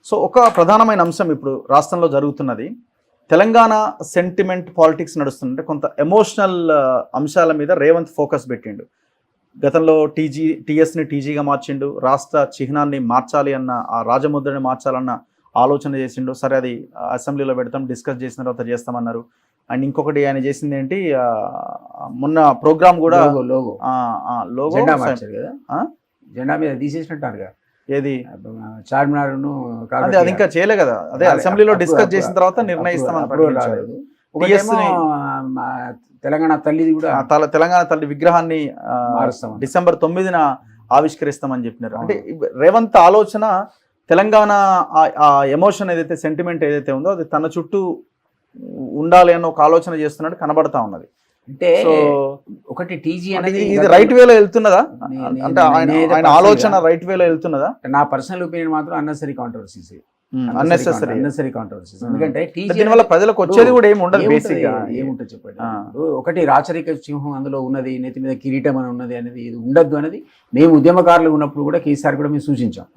So ఒక ప్రధానమైన అంశం ఇప్పుడు రాష్ట్రంలో జరుగుతున్నది. తెలంగాణ సెంటిమెంట్ పాలిటిక్స్ నడుస్తుంది. అంటే కొంత ఎమోషనల్ అంశాల మీద రేవంత్ ఫోకస్ పెట్టిండు. గతంలో టీఎస్ని టీజీగా మార్చిండు. రాష్ట్ర చిహ్నాన్ని మార్చాలి అన్న, ఆ రాజముద్రని మార్చాలన్న ఆలోచన చేసిండు. సరే అది అసెంబ్లీలో పెడతాం, డిస్కస్ చేసిన తర్వాత చేస్తామన్నారు. అండ్ ఇంకొకటి ఆయన చేసింది ఏంటి, మొన్న ప్రోగ్రామ్ కూడా లోగో జెండా మీద తీసేసినట్టు ఏది చార్మినార్ను అదే అది ఇంకా చేయలే కదా. అదే అసెంబ్లీలో డిస్కస్ చేసిన తర్వాత నిర్ణయిస్తామని ప్రకటించారు. తెలంగాణ తల్లిది కూడా తెలంగాణ తల్లి విగ్రహాన్ని డిసెంబర్ 9న ఆవిష్కరిస్తామని చెప్పినారు. అంటే రేవంత్ ఆలోచన తెలంగాణ ఆ ఎమోషన్ ఏదైతే, సెంటిమెంట్ ఏదైతే ఉందో అది తన చుట్టూ ఉండాలి అన్న ఒక ఆలోచన చేస్తున్నట్టు కనబడతా ఉన్నది. అంటే ఒకటి టీజీ అనేది ఇది రైట్ వేలో వెళ్తున్నదా? అంటే ఆయన ఆలోచన రైట్ వేలో వెళ్తున్నదా? నా పర్సనల్ ఒపీనియన్ మాత్రం అన్నెసరీ కాంట్రవర్సీస్. ఎందుకంటే దీనివల్ల ప్రజలకు వచ్చేది కూడా ఏమి ఉండదు. బేసిక్ గా ఏముంటుంది చెప్పండి. ఒకటి రాచరిక సింహం అందులో ఉన్నది, నెత్తి మీద కిరీటం అని ఉన్నది అనేది ఇది ఉండద్దు అనేది మేము ఉద్యమకారులు ఉన్నప్పుడు కూడా కేసీఆర్ కూడా మేము సూచించాం.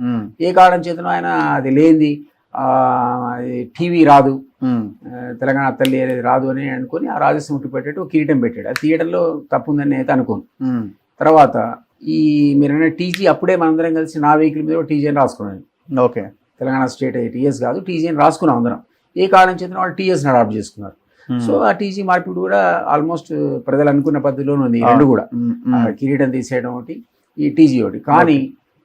ఏ కారణం చేతనో ఆయన అది లేనిది టీవీ రాదు, తెలంగాణ తల్లి అనేది రాదు అని అనుకుని ఆ రాజస్వం ఉట్టి పెట్టేట్టు కిరీటం పెట్టాడు. అది తీయడంలో తప్పు ఉందని అయితే అనుకోను. తర్వాత ఈ మీరు టీజీ అప్పుడే మనందరం కలిసి నా వెహికల్ మీద టీజీ అని రాసుకున్నాను. ఓకే, తెలంగాణ స్టేట్ టీఎస్ కాదు, టీజీ అని రాసుకున్నాం అందరం. ఏ కారణం చేతన వాళ్ళు టీఎస్ని అడాప్ట్ చేసుకున్నారు. సో ఆ టీజీ మార్పిడి కూడా ఆల్మోస్ట్ ప్రజలు అనుకున్న పద్ధతిలోనే ఉంది. ఈ రెండు కూడా కిరీటం తీసేయడం ఒకటి, ఈ టీజీ ఒకటి. కానీ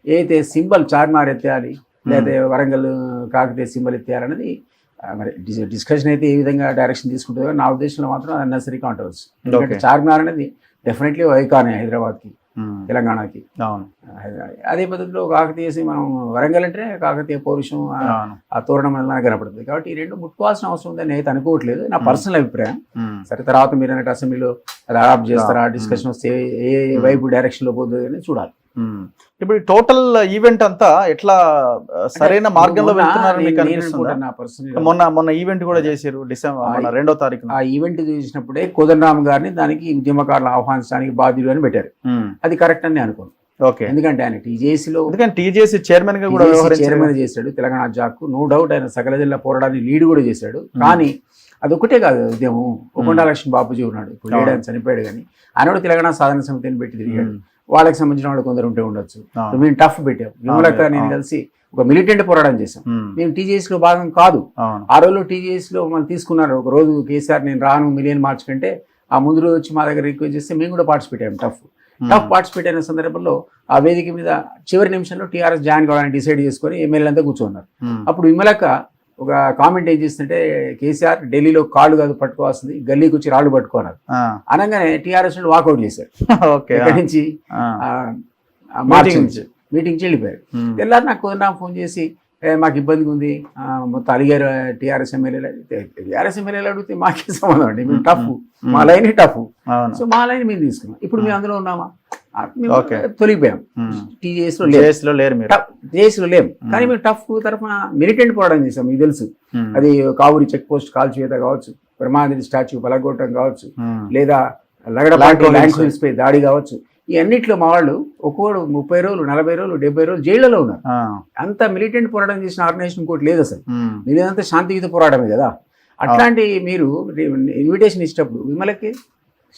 ఏదైతే సింబల్ చార్మినార్ ఎత్తేయాలి లేదా వరంగల్ కాకతీయ సింబల్ ఎత్తేయాలనేది మరి డిస్కషన్ అయితే ఏ విధంగా డైరెక్షన్ తీసుకుంటుందో నా ఉద్దేశంలో మాత్రం అన్నెసరీ కాంట్రవర్సీ. ఎందుకంటే చార్మినార్ అనేది డెఫినెట్లీ ఐకానే హైదరాబాద్కి, తెలంగాణకి. అదే పద్ధతిలో కాకతీయ మనం వరంగల్ అంటే కాకతీయ పౌరుషం, ఆ తోరణం అనేది కనపడుతుంది. కాబట్టి ఈ రెండు ముట్టుకోవాల్సిన అవసరం ఉందని అయితే అనుకోవట్లేదు, నా పర్సనల్ అభిప్రాయం. సరే తర్వాత మీరు అన్నట్టు అసెంబ్లీలో అది అడాప్ట్ చేస్తారా, డిస్కషన్ వస్తే ఏ వైపు డైరెక్షన్ లో పోతుంది అని చూడాలి. ఇప్పుడు టోటల్ ఈవెంట్ అంతా ఎట్లా సరైన మార్గంలో వెళ్తున్నారని మీకు అనిపిస్తుంది? మొన్న ఈవెంట్ కూడా చేశారు డిసెంబర్ 2వ తారీఖు. ఆ ఈవెంట్ చూసినప్పుడే కోదండరామ్ గారిని దానికి ఉద్యమకారులు ఆహ్వానించడానికి బాధ్యులు అని పెట్టారు. అది కరెక్ట్ అని అనుకోను. ఓకే, ఎందుకంటే ఆయన టీజేసీలో చైర్మన్ గా కూడా చైర్మన్ చేశాడు తెలంగాణ జాక్. నో డౌట్ ఆయన సకల జిల్లా పోరాటాన్ని లీడ్ కూడా చేశాడు. కానీ అదొకటే కాదు ఉద్యమం. కొండాలక్ష్మి బాపూజీ ఉన్నాడు, ఇప్పుడు లేడు, ఆయన చనిపోయాడు. కానీ ఆయన కూడా తెలంగాణ సాధన సమితిని పెట్టి తిరిగాడు. వాళ్ళకి సంబంధించిన వాళ్ళు కొందరు ఉంటే ఉండొచ్చు. మేము టఫ్ పెట్టాం, విమలక్క నేను కలిసి ఒక మిలిటెంట్ పోరాటం చేశాం. మేము టీజేఎస్ లో భాగం కాదు. ఆ రోజులో టీజేఎస్ లో మనం తీసుకున్నారు. ఒక రోజు కేసీఆర్ నేను రాను మిలియన్ మార్చ్ కంటే ఆ ముందు రోజు వచ్చి మా దగ్గర రిక్వెస్ట్ చేస్తే మేము కూడా పార్టిసిపేట్ అయ్యాం. టఫ్ పార్టిసిపేట్ అయిన సందర్భంలో ఆ వేదిక మీద చివరి నిమిషంలో టీఆర్ఎస్ జాయిన్ కావాలని డిసైడ్ చేసుకుని ఎమ్మెల్యే అంతా కూర్చున్నారు. అప్పుడు విమలక్క ఒక కామెంట్ ఏం చేస్తుంటే, కేసీఆర్ ఢిల్లీలో కాళ్ళు కాదు పట్టుకోవాల్సింది, గల్లీకి వచ్చి రాళ్ళు పట్టుకోన్నారు అనగానే టీఆర్ఎస్ వాకౌట్ చేశారు. ఇక్కడి నుంచి మీటింగ్ వెళ్ళిపోయారు. తెల్లారి నాకు కోదండరామ్ ఫోన్ చేసి మాకు ఇబ్బందిగా ఉంది, మొత్తం అడిగారు టీఆర్ఎస్ ఎమ్మెల్యేలు అడిగితే మాకే సంబంధం అండి, మేము టఫ్, మా లైన్ టఫ్. సో మా లైన్ మేము తీసుకున్నాం. ఇప్పుడు మేము అందులో ఉన్నామా, తొలిగిపోయాం. టీజేఎస్లో లేము. కానీ మేము టఫ్ తరఫున మిలిటెంట్ పోరాటం చేసాం. మీకు తెలుసు, అది కావూరి చెక్ పోస్ట్ కాల్చివేత కావచ్చు, బ్రహ్మాంజలి స్టాచ్యూ పలగొట్టడం కావచ్చు, లేదా లగడపాటి ల్యాండ్ హోల్స్ పై దాడి కావచ్చు. ఈ అన్నింటిలో మా వాళ్ళు ఒక్కోడు 30 రోజులు 40 రోజులు 70 రోజులు జైళ్లలో ఉన్నారు. అంత మిలిటెంట్ పోరాటం చేసిన ఆర్గనైజేషన్ ఇంకోటి లేదు అసలు. మీదంతా శాంతియుత పోరాటమే కదా. అట్లాంటి మీరు ఇన్విటేషన్ ఇచ్చినప్పుడు విమలకి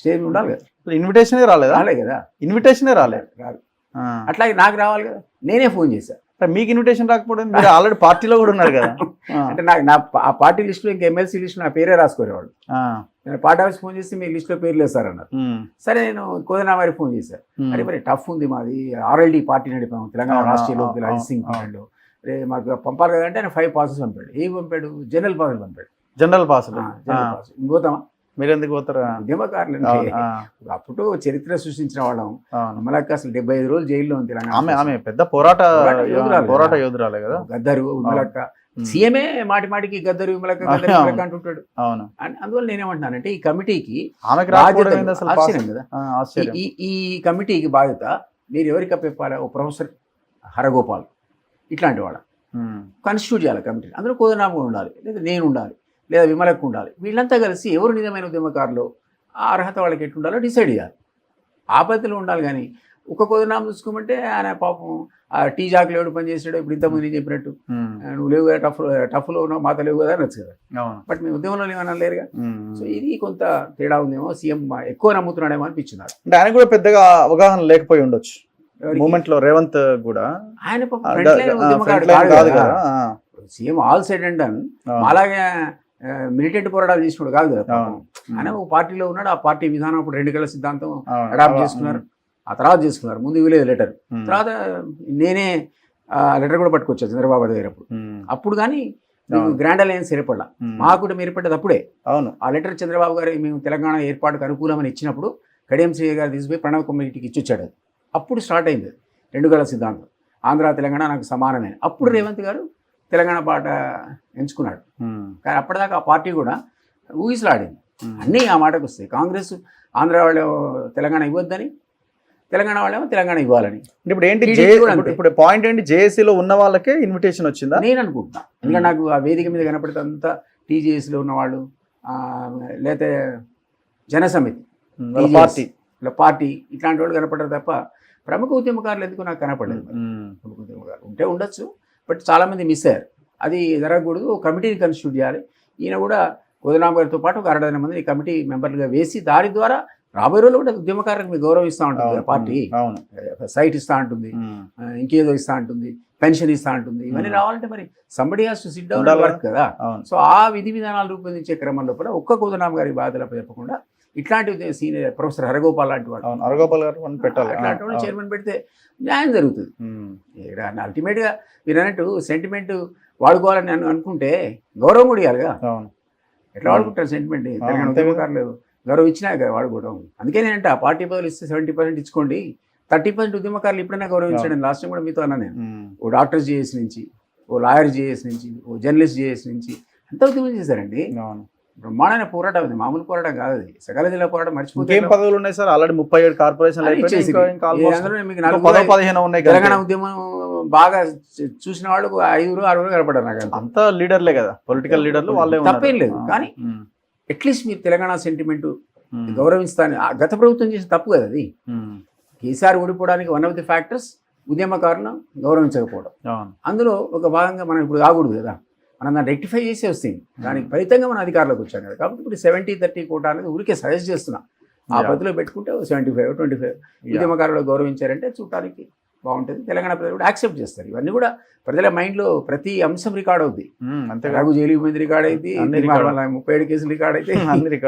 స్టేజ్ ఉండాలి కదా. ఇన్విటేషనే రాలేదు కదా. ఇన్విటేషనే రాదు. అట్లాగే నాకు రావాలి కదా. నేనే ఫోన్ చేశాను. మీకు ఇన్విటేషన్ రాకపోవడం, మీరు ఆల్రెడీ పార్టీలో కూడా ఉన్నారు కదా. అంటే నా ఆ పార్టీ లిస్టులో ఇంకా ఎమ్మెల్సీ లిస్టులో నా పేరే రాసుకోరేవాళ్ళు. నేను పార్టీ ఆఫీస్ ఫోన్ చేసి మీ లిస్టులో పేర్లు వేస్తారన్నారు. సరే నేను కోదండరామ్ గారికి ఫోన్ చేశాను. అరే మరి టఫ్ ఉంది, మాది ఆర్ఎల్డీ పార్టీ నడిపాము తెలంగాణ రాష్ట్రీయ లోక్ అజిత్ సింగ్ పీరియడ్లో. అరే మాకు పంపాలి కదంటే ఆయన 5 పాసెస్ పంపాడు. ఏమి పంపాడు? జనరల్ పాసులు పంపాడు. జనరల్ పాసులు ఇంకోతామా? మీరు ఎందుకు పోతారు? ఉద్యమకారులు అప్పుడు చరిత్ర సృష్టించిన వాళ్ళం. విమలక్క అసలు 75 రోజులు జైల్లో ఉంది తెలంగాణ. ఆమె పెద్ద పోరాట యోధురాలే కదా. గద్దరు విమలక్క సీఎంఏ మాటికి గద్దరు విమలక్క అంటుంటాడు. అందువల్ల నేనేమంటున్నానంటే ఈ కమిటీకి ఆశ్చర్యం కదా. ఈ కమిటీకి బాధ్యత మీరు ఎవరికి అప్పచెప్పాలి? ఓ ప్రొఫెసర్ హరగోపాల్ ఇట్లాంటి వాళ్ళ కాన్స్టిట్యూట్ చేయాలి కమిటీ. అందులో కోదండరామ్ కూడా ఉండాలి, లేదా నేను ఉండాలి, లేదా విమలకు ఉండాలి. వీళ్ళంతా కలిసి ఎవరు నిజమైన ఉద్యమకారులు, ఆ అర్హత వాళ్ళకి ఎట్లుండాలో డిసైడ్ చేయాలి. ఆ పద్ధతిలో ఉండాలి. కానీ ఒక కోదనామం చూసుకోమంటే ఆయన పాపం ఆ టీ జాకులు ఎవడు పని చేసాడో ఇప్పుడు ఇంతకుముందు నేను చెప్పినట్టు నువ్వు లేవు కదా టఫ్లో ఉన్నావు మాత లేవు కదా అనొచ్చు కదా. బట్ మీ ఉద్యమంలో ఏమన్నా లేరుగా. సో ఇది కొంత తేడా ఉందేమో, సీఎం ఎక్కువ నమ్ముతున్నాడేమో అనిపించింది నాకు. అంటే ఆయన కూడా పెద్దగా అవగాహన లేకపోయి ఉండొచ్చు మూమెంట్ లో, రేవంత్ కూడా. ఆయన ఉద్యమకాడు కదా, CM all side and done. అలాగే మిలిటెంట్ పోరాటాలు చేసినాడు కాదు కదా పాపం. ఆయన ఒక పార్టీలో ఉన్నాడు, ఆ పార్టీ విధానం అప్పుడు 2 కళ్ళ సిద్ధాంతం అడాప్ట్ చేసుకున్నారు, ఆ తర్వాత చేసుకున్నారు. ముందు ఇవ్వలేదు లెటర్, తర్వాత నేనే లెటర్ కూడా పట్టుకొచ్చా చంద్రబాబు దగ్గర అప్పుడు కానీ గ్రాండ్ అలయన్స్ ఏర్పడాల, మాకు కూడా ఏర్పడ్డది అప్పుడే. అవును, ఆ లెటర్ చంద్రబాబు గారు మేము తెలంగాణ ఏర్పాటుకు అనుకూలమని ఇచ్చినప్పుడు కడియం శ్రీ గారు తీసుకుపోయి ప్రణవ్ కమిటీకి ఇచ్చొచ్చాడు. అప్పుడు స్టార్ట్ అయింది 2 కళ్ళ సిద్ధాంతం, ఆంధ్ర తెలంగాణ నాకు సమానమే. అప్పుడు రేవంత్ గారు తెలంగాణ పాట ఎంచుకున్నాడు. కానీ అప్పటిదాకా ఆ పార్టీ కూడా ఊగిసలాడింది. అన్నీ ఆ మాటకు వస్తాయి. కాంగ్రెస్ ఆంధ్ర వాళ్ళు తెలంగాణ ఇవ్వద్దని, తెలంగాణ వాళ్ళేమో తెలంగాణ ఇవ్వాలని. ఇప్పుడు ఏంటి ఇప్పుడు పాయింట్ ఏంటి, జేఏసీలో ఉన్న వాళ్ళకే ఇన్విటేషన్ వచ్చిందా నేను అనుకుంటున్నా. ఎందుకంటే నాకు ఆ వేదిక మీద కనపడితే అంతా టీజేఎస్లో ఉన్నవాళ్ళు, లేకపోతే జనసమితి పార్టీ ఇట్లాంటి వాళ్ళు కనపడరు తప్ప ప్రముఖ ఉద్యమకారులు ఎందుకు నాకు కనపడలేదు. ప్రముఖ ఉద్యమకారులు ఉంటే ఉండొచ్చు, బట్ చాలామంది మిస్ అయ్యారు. అది జరగకూడదు. కమిటీని కన్స్టిట్యూట్ చేయాలి. ఈయన కూడా కోదనామ గారితో పాటు ఒక 60 మంది కమిటీ మెంబర్లుగా వేసి దాని ద్వారా రాబోయే రోజులు కూడా ఉద్యమకారులకు మీకు గౌరవం ఇస్తూ ఉంటుంది పార్టీ. సైట్ ఇస్తూ ఉంటుంది, ఇంకేదో ఇస్తూ ఉంటుంది, పెన్షన్ ఇస్తూ ఉంటుంది. ఇవన్నీ రావాలంటే మరి somebody has to SIT down work కదా. సో ఆ విధి విధానాలు రూపొందించే క్రమంలో కూడా ఒక్క కోదనామ గారి బాధలపై చెప్పకుండా ఇట్లాంటి సీనియర్ ప్రొఫెసర్ హరగోపాల్ లాంటి వాడు, అట్లాంటి వాళ్ళు చైర్మన్ పెడితే న్యాయం జరుగుతుంది. అల్టిమేట్గా మీరు అన్నట్టు సెంటిమెంట్ వాడుకోవాలని అనుకుంటే గౌరవం కూడా ఇవ్వాలిగా. ఎట్లా వాడుకుంటారు సెంటిమెంట్? తెలంగాణ ఉద్యమకారులు గౌరవం ఇచ్చినా కదా వాడుకోవడం. అందుకే నేనంటే ఆ పార్టీ బదులు ఇస్తే 70% ఇచ్చుకోండి, 30% ఉద్యమకారులు ఇప్పుడైనా గౌరవించండి. లాస్ట్ టైం కూడా మీతో అన్నా నేను. ఓ డాక్టర్స్ జేఏసీ నుంచి, ఓ లాయర్ జేఏసీ నుంచి, ఓ జర్నలిస్ట్ జేఏసీ నుంచి అంత ఉద్యమం చేశారండి. బ్రహ్మాండమైన పోరాటం, అది మామూలు పోరాటం కాదు. అది సకల జిల్లా పోరాటం. మర్చిపోతే పదవులు ఉన్నాయి సార్, ఆల్రెడీ 37 కార్పొరేషన్ తెలంగాణ ఉద్యమం బాగా చూసిన వాళ్ళు 5-6 కనపడ్డారు నాకు. అంతా లీడర్లే కదా, పొలిటికల్ లీడర్లు వాళ్ళే. తప్పేం లేదు, కానీ అట్లీస్ట్ మీరు తెలంగాణ సెంటిమెంట్ గౌరవిస్తాను. గత ప్రభుత్వం చేసిన తప్పు కదా అది. కేసీఆర్ ఓడిపోవడానికి వన్ ఆఫ్ ది ఫ్యాక్టర్స్ ఉద్యమకారులను గౌరవించకపోవడం. అందులో ఒక భాగంగా మనం ఇప్పుడు కాకూడదు కదా, మనం దాన్ని రెక్టిఫై చేసి వస్తుంది. దానికి ఫలితంగా మనం అధికారంలోకి వచ్చాం కదా. కాబట్టి ఇప్పుడు 70-30 కోటా అనేది ఊరికే సజెస్ట్ చేస్తున్నా. ఆ పద్ధతిలో పెట్టుకుంటే 75-25 ఉద్యమకారులు గౌరవించారంటే చూడటానికి బాగుంటుంది. తెలంగాణ ప్రజలు కూడా యాక్సెప్ట్ చేస్తారు. ఇవన్నీ కూడా ప్రజల మైండ్లో ప్రతి అంశం రికార్డ్ అవుద్ది. అంతే రఘు జైలు మంది రికార్డ్ అయితే, 37 కేసులు రికార్డ్ అయితే,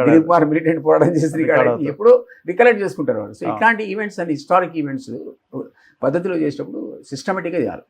దిలీప్ కుమార్ మిలిటెంట్ పోరాటం చేసి రికార్డ్ అయితే, ఎప్పుడో రికలెక్ట్ చేసుకుంటారు వాళ్ళు. సో ఇట్లాంటి ఈవెంట్స్ అన్ని హిస్టారిక్ ఈవెంట్స్ పద్ధతిలో చేసేటప్పుడు సిస్టమేటిక్గా చేయాలి.